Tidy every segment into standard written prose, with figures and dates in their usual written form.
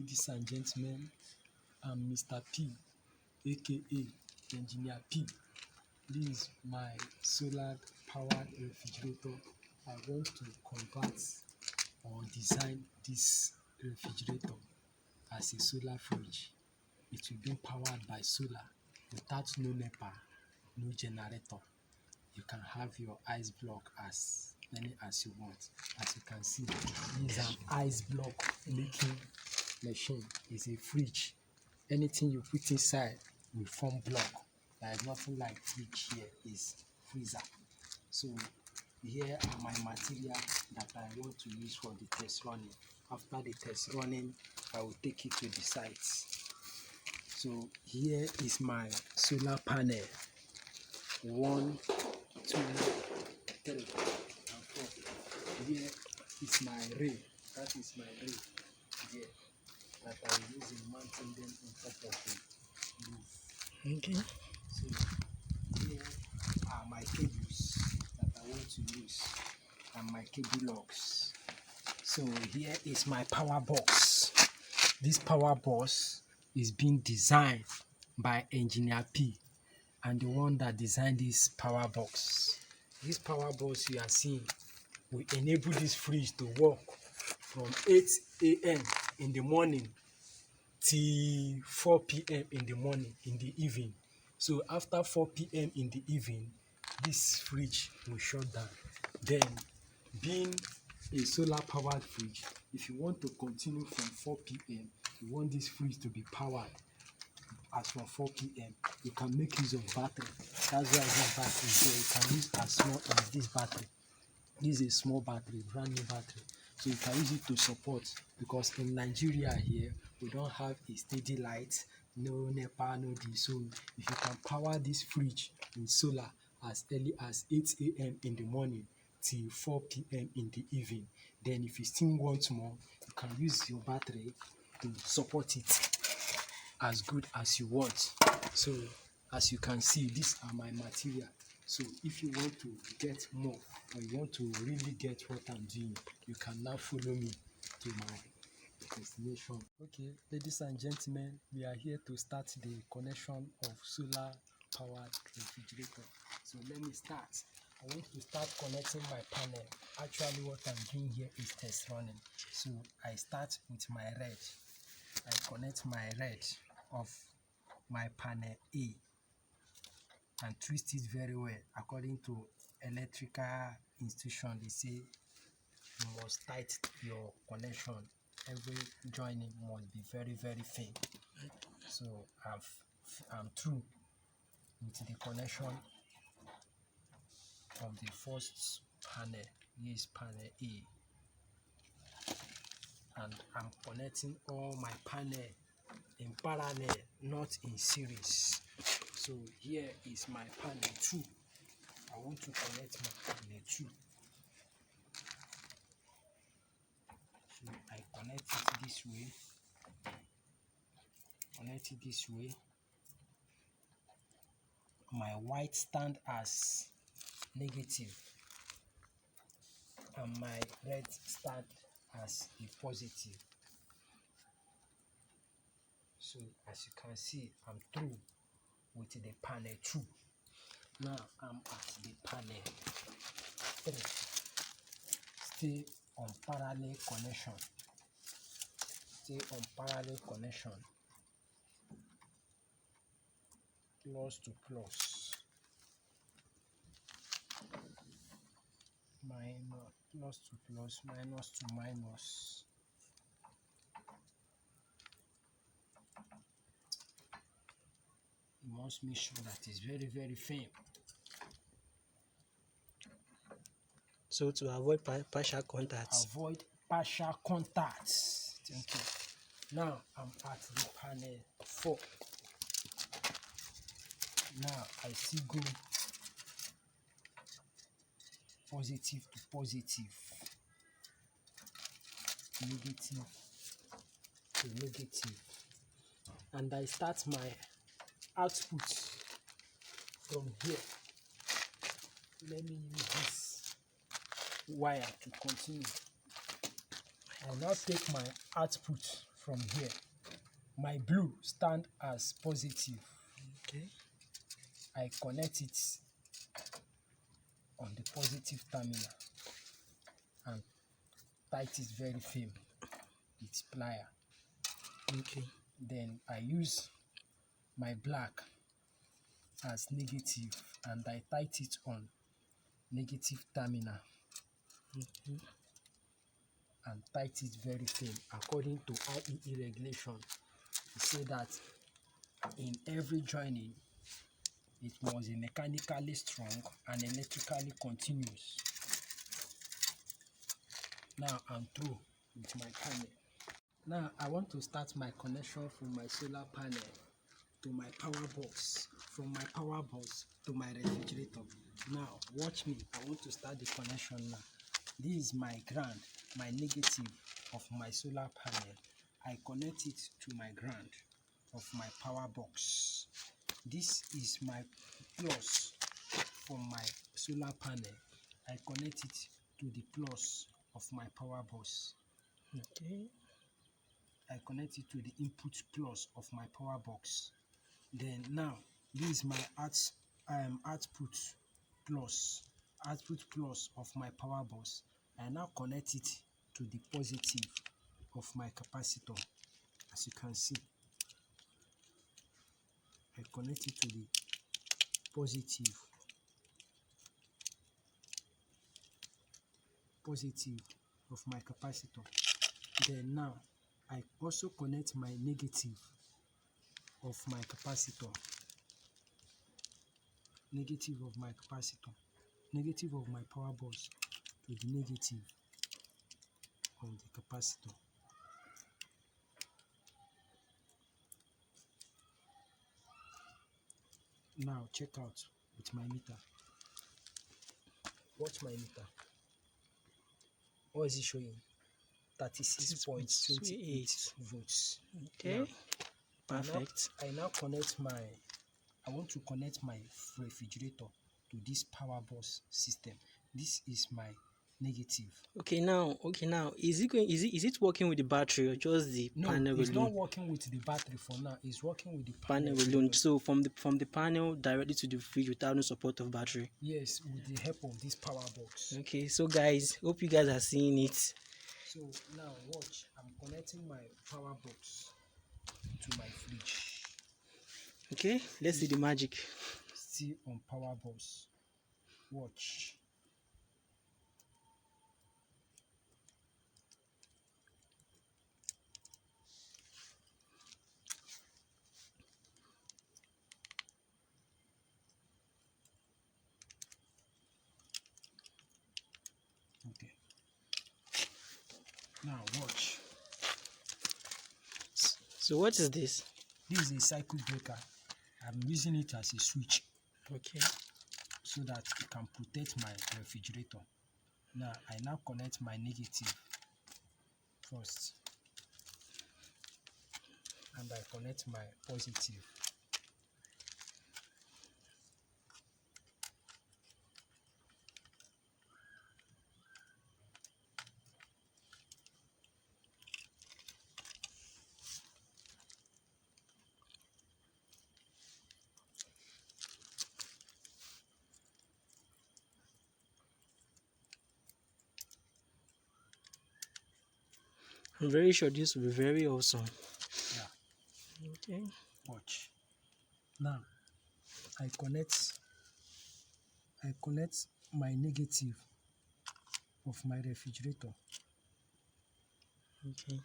Ladies and gentlemen, I'm Mr. P, aka Engineer P. This is my solar powered refrigerator. I want to convert or design this refrigerator as a solar fridge. It will be powered by solar without no NEPA, no generator. You can have your ice block as many as you want. As you can see, this is an ice block making machine. It's a fridge. Anything you put inside will form block. There is nothing like fridge here, is freezer. So here are my material that I want to use for the test running. After the test running, I will take it to the site. So here is my solar panel. 1, 2, 3, and 4. Here is my ray. That is my ray here that I will use in mounting them on top of the roof. Okay. So here are my cables that I want to use and my cable logs. So here is my power box. This power box is being designed by Engineer P and the one that designed this power box. This power box you are seeing will enable this fridge to work from 8 a.m. in the morning till 4 p.m. in the morning, in the evening. So after 4 p.m. in the evening, this fridge will shut down. Then, being a solar powered fridge, if you want to continue from 4 p.m., you want this fridge to be powered as from 4 p.m., you can make use of battery. That's why this battery is there. You can use as small as this battery. This is a small battery, brand new battery. So you can use it to support, because in Nigeria here, we don't have a steady light, no NEPA, no this. So if you can power this fridge with solar as early as 8 a.m. in the morning till 4 p.m. in the evening, then if you still want more, you can use your battery to support it as good as you want. So as you can see, these are my material. So if you want to get more, or you want to really get what I'm doing, you can now follow me to my destination. Okay, ladies and gentlemen, we are here to start the connection of solar powered refrigerator. So let me start. I want to start connecting my panel. Actually, what I'm doing here is test running. So I start with my red. I connect my red of my panel A and twist it very well. According to electrical institution, they say you must tight your connection. Every joining must be very, very firm. So I'm through with the connection of the first panel. Here is panel A, and I'm connecting all my panel in parallel, not in series. So here is my panel 2. I want to connect my panel 2. So I connect it this way. Connect it this way. My white stand as negative and my red stand as a positive. So as you can see, I'm through with the panel 2. Now I'm at the panel 3. Stay on parallel connection. Stay on parallel connection. Plus to plus. Minus, plus to plus, minus to minus. You must make sure that it's very, very firm. So to avoid partial contacts. Avoid partial contacts. Thank you. Now I'm at the panel 4. Now I still go positive to positive, negative to negative, and I start my output from here. Let me use this wire to continue. I now take my output from here. My blue stand as positive. Okay. I connect it on the positive terminal and tight it very firm with plier. Okay. Then I use my black as negative and I tight it on negative terminal and tight it very firm according to IEE regulation. It say that in every joining it must be mechanically strong and electrically continuous. Now I'm through with my panel. Now I want to start my connection from my solar panel to my power box, from my power box to my refrigerator. Now watch me, I want to start the connection now. This is my ground, my negative of my solar panel. I connect it to my ground of my power box. This is my plus from my solar panel. I connect it to the plus of my power box. Okay. I connect it to the input plus of my power box. Then now this is my output plus of my power box. I now connect it to the positive of my capacitor. As you can see, I connect it to the positive of my capacitor. Then now I also connect my negative of my capacitor, negative of my power box to the negative of the capacitor. Now check out with my meter. Watch my meter. What is it showing? 36.28 volts. Okay. Now, Perfect. I want to connect my refrigerator to this power box system. This is my negative. Okay, now, is it working with the battery or just the panel it's alone? not working with the battery for now. It's working with the Panel alone. So from the panel directly to the fridge without no support of battery. Yes, with the help of this power box. Okay, so guys, hope you guys are seeing it. So now watch, I'm connecting my power box to my fridge. Okay, let's see the magic. Still on power box. Watch. Okay. Now watch. So what is this? This is a cycle breaker. I'm using it as a switch. Okay. So that it can protect my refrigerator. Now I now connect my negative first. And I connect my positive. I'm very sure this will be very awesome. Yeah. Okay. Watch. Now I connect my negative of my refrigerator. Okay.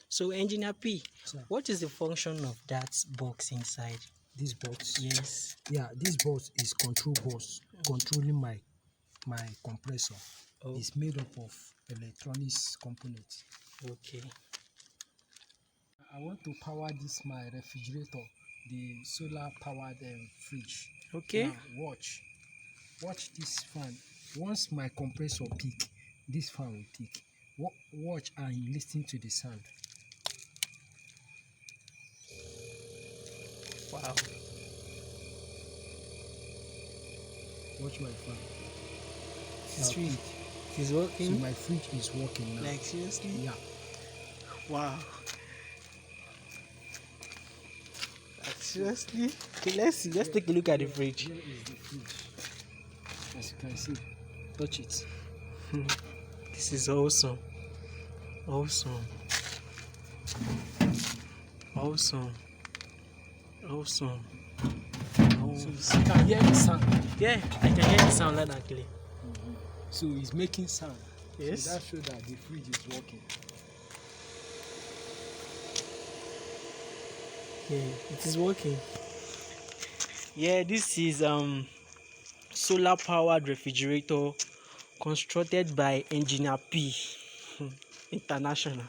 So Engineer P, Sir. what is the function of that box inside? This box? Yes. Yeah, this box is control box, controlling my compressor. Oh. It's made up of electronics components. Okay. I want to power this my refrigerator, the solar powered fridge. Okay. Now watch this fan. Once my compressor peak, this fan will peak. Watch and listen to the sound. Wow. Watch my fan. It's Now peak. working. So my fridge is working now. Like seriously? Yeah. Wow. Seriously? Okay, let's see. Let's take a look at the fridge. Here is the fridge. As you can see, touch it. This is awesome. Awesome. Awesome. Awesome. So you can hear the sound. Yeah, I can hear the sound loud and clear. So it's making sound. Yes. So that shows that the fridge is working. Yeah, it is working. Yeah, this is solar powered refrigerator constructed by Engineer P International.